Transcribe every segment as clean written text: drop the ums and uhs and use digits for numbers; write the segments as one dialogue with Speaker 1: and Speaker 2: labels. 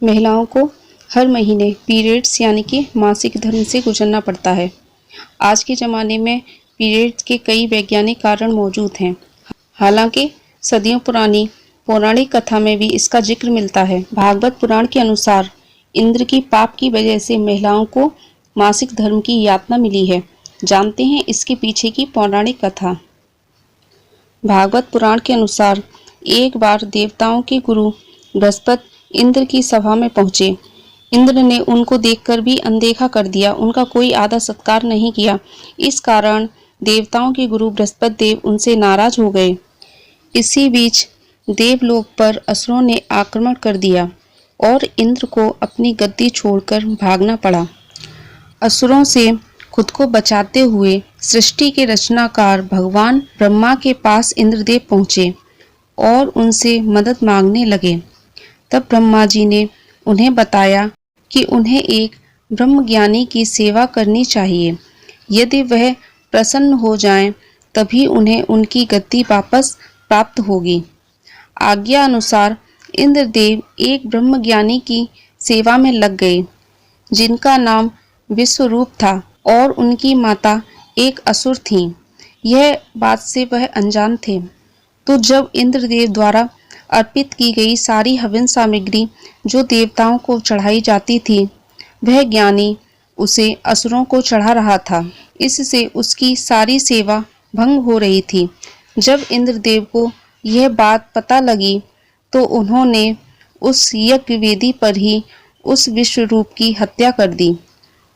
Speaker 1: महिलाओं को हर महीने पीरियड्स यानी कि मासिक धर्म से गुजरना पड़ता है। आज के ज़माने में पीरियड्स के कई वैज्ञानिक कारण मौजूद हैं। हालांकि सदियों पुरानी पौराणिक कथा में भी इसका जिक्र मिलता है। भागवत पुराण के अनुसार इंद्र की पाप की वजह से महिलाओं को मासिक धर्म की यातना मिली है। जानते हैं इसके पीछे की पौराणिक कथा। भागवत पुराण के अनुसार एक बार देवताओं के गुरु बृहस्पति इंद्र की सभा में पहुंचे। इंद्र ने उनको देखकर भी अनदेखा कर दिया, उनका कोई आदर सत्कार नहीं किया। इस कारण देवताओं के गुरु बृहस्पति देव उनसे नाराज हो गए। इसी बीच देवलोक पर असुरों ने आक्रमण कर दिया और इंद्र को अपनी गद्दी छोड़कर भागना पड़ा। असुरों से खुद को बचाते हुए सृष्टि के रचनाकार भगवान ब्रह्मा के पास इंद्रदेव पहुंचे और उनसे मदद मांगने लगे। तब ब्रह्मा जी ने उन्हें बताया कि उन्हें एक ब्रह्मज्ञानी की सेवा करनी चाहिए। यदि वह प्रसन्न हो जाएं, तभी उन्हें उनकी गद्दी वापस प्राप्त होगी। आज्ञा अनुसार इंद्रदेव एक ब्रह्मज्ञानी की सेवा में लग गए, जिनका नाम विश्वरूप था और उनकी माता एक असुर थीं। यह बात से वह अनजान थे। तो जब इंद्रदेव द्वारा अर्पित की गई सारी हवन सामग्री जो देवताओं को चढ़ाई जाती थी, वह ज्ञानी उसे असुरों को चढ़ा रहा था। इससे उसकी सारी सेवा भंग हो रही थी। जब इंद्रदेव को यह बात पता लगी तो उन्होंने उस यज्ञ वेदी पर ही उस विश्वरूप की हत्या कर दी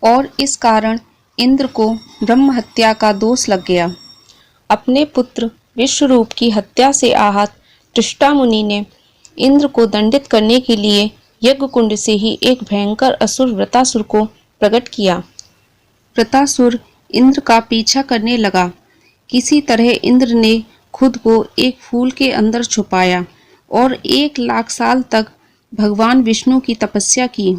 Speaker 1: और इस कारण इंद्र को ब्रह्म हत्या का दोष लग गया। अपने पुत्र विश्वरूप की हत्या से आहत त्रिष्टा मुनि ने इंद्र को दंडित करने के लिए यज्ञ कुंड से ही एक भयंकर असुर वृतासुर को प्रकट किया। वृतासुर इंद्र का पीछा करने लगा। किसी तरह इंद्र ने खुद को एक फूल के अंदर छुपाया और 1,00,000 साल तक भगवान विष्णु की तपस्या की।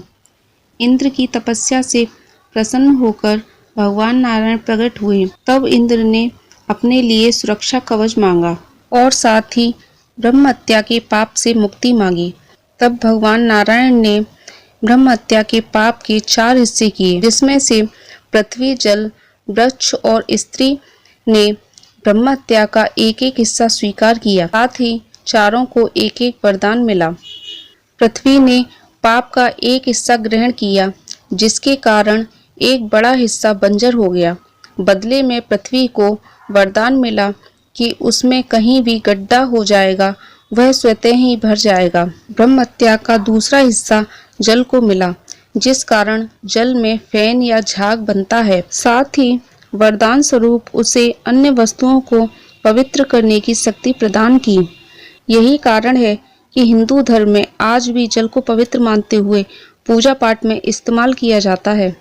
Speaker 1: इंद्र की तपस्या से प्रसन्न होकर भगवान नारायण प्रकट हुए। तब इंद्र ने अपने लिए सुरक्षा कवच मांगा और साथ ही ब्रह्म हत्या के पाप से मुक्ति मांगी। तब भगवान नारायण ने ब्रह्म हत्या के पाप के 4 हिस्से किए, जिसमें से पृथ्वी, जल, वृक्ष और स्त्री ने ब्रह्म हत्या का एक हिस्सा स्वीकार किया। साथ ही चारों को एक वरदान मिला। पृथ्वी ने पाप का एक हिस्सा ग्रहण किया, जिसके कारण एक बड़ा हिस्सा बंजर हो गया। बदले में पृथ्वी को वरदान मिला कि उसमें कहीं भी गड्ढा हो जाएगा वह स्वतः ही भर जाएगा। ब्रह्म हत्या का दूसरा हिस्सा जल को मिला, जिस कारण जल में फैन या झाग बनता है। साथ ही वरदान स्वरूप उसे अन्य वस्तुओं को पवित्र करने की शक्ति प्रदान की। यही कारण है कि हिंदू धर्म में आज भी जल को पवित्र मानते हुए पूजा पाठ में इस्तेमाल किया जाता है।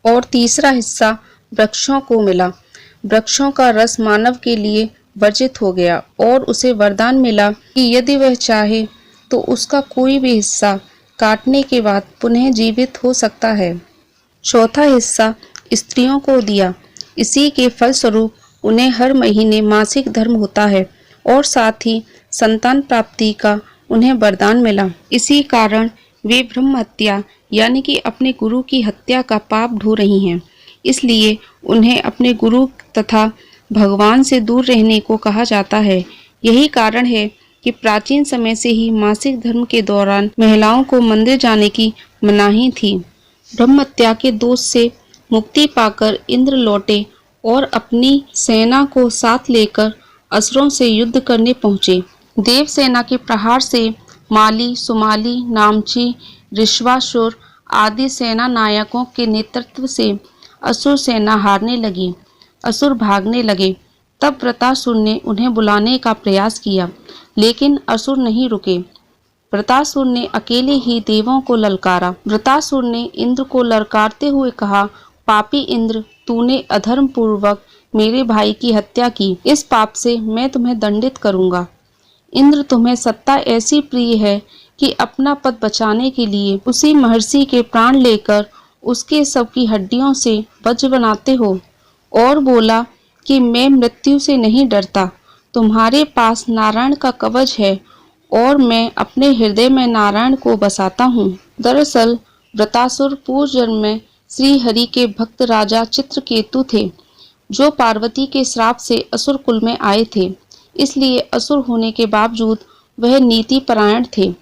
Speaker 1: और तीसरा हिस्सा वृक्षों को मिला। वृक्षों का रस मानव के लिए वर्जित हो गया और उसे वरदान मिला कि यदि वह चाहे तो उसका कोई भी हिस्सा काटने के बाद पुनः जीवित हो सकता है। चौथा हिस्सा स्त्रियों को दिया। इसी के फलस्वरूप उन्हें हर महीने मासिक धर्म होता है और साथ ही संतान प्राप्ति का उन्हें वरदान मिला। इसी कारण वे ब्रह्म हत्या यानी कि अपने गुरु की हत्या का पाप ढो रही हैं। इसलिए उन्हें अपने गुरु तथा भगवान से दूर रहने को कहा जाता है। यही कारण है कि प्राचीन समय से ही मासिक धर्म के दौरान महिलाओं को मंदिर जाने की मनाही थी। ब्रह्म हत्या के दोष से मुक्ति पाकर इंद्र लौटे और अपनी सेना को साथ लेकर असुरों से युद्ध करने पहुंचे। देव सेना के प्रहार से माली, सुमाली, नामची, ऋष्वासुर आदि सेना नायकों के नेतृत्व से असुर सेना हारने लगी। असुर भागने लगे। तब वृतासुर ने उन्हें बुलाने का प्रयास किया, लेकिन असुर नहीं रुके। वृतासुर ने अकेले ही देवों को ललकारा। वृतासुर ने इंद्र को ललकारते हुए कहा, पापी इंद्र, तूने अधर्म पूर्वक मेरे भाई की हत्या की। इस पाप से मैं तुम्हें दंडित करूंगा। इंद्र, तुम्हें सत्ता ऐसी प्रिय है कि अपना पद बचाने के लिए उसी महर्षि के प्राण लेकर उसके सब की हड्डियों से वज्र बनाते हो। और बोला कि मैं मृत्यु से नहीं डरता। तुम्हारे पास नारायण का कवच है और मैं अपने हृदय में नारायण को बसाता हूँ। दरअसल वृतासुर पूर्व जन्म में श्री हरि के भक्त राजा चित्रकेतु थे, जो पार्वती के श्राप से असुर कुल में आए थे। इसलिए असुर होने के बावजूद वह नीति परायण थे।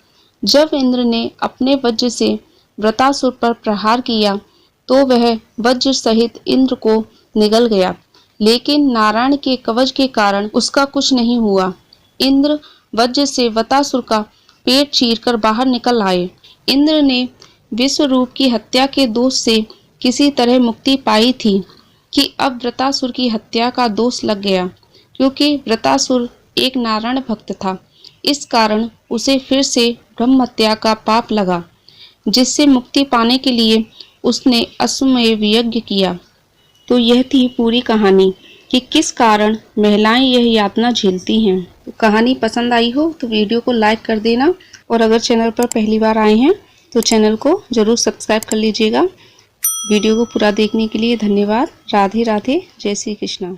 Speaker 1: जब इंद्र ने अपने वज्र से वृतासुर पर प्रहार किया तो वह वज्र सहित इंद्र को निगल गया, लेकिन नारायण के कवच के कारण उसका कुछ नहीं हुआ। इंद्र वज्र से वृतासुर का पेट चीरकर बाहर निकल आए। इंद्र ने विश्वरूप की हत्या के दोष से किसी तरह मुक्ति पाई थी कि अब वृतासुर की हत्या का दोष लग गया, क्योंकि वृतासुर एक नारायण भक्त था। इस कारण उसे फिर से ब्रह्म हत्या का पाप लगा, जिससे मुक्ति पाने के लिए उसने अश्वमेध यज्ञ किया। तो यह थी पूरी कहानी कि किस कारण महिलाएं यह यातना झेलती हैं। तो कहानी पसंद आई हो तो वीडियो को लाइक कर देना, और अगर चैनल पर पहली बार आए हैं तो चैनल को जरूर सब्सक्राइब कर लीजिएगा। वीडियो को पूरा देखने के लिए धन्यवाद। राधे राधे, जय श्री कृष्णा।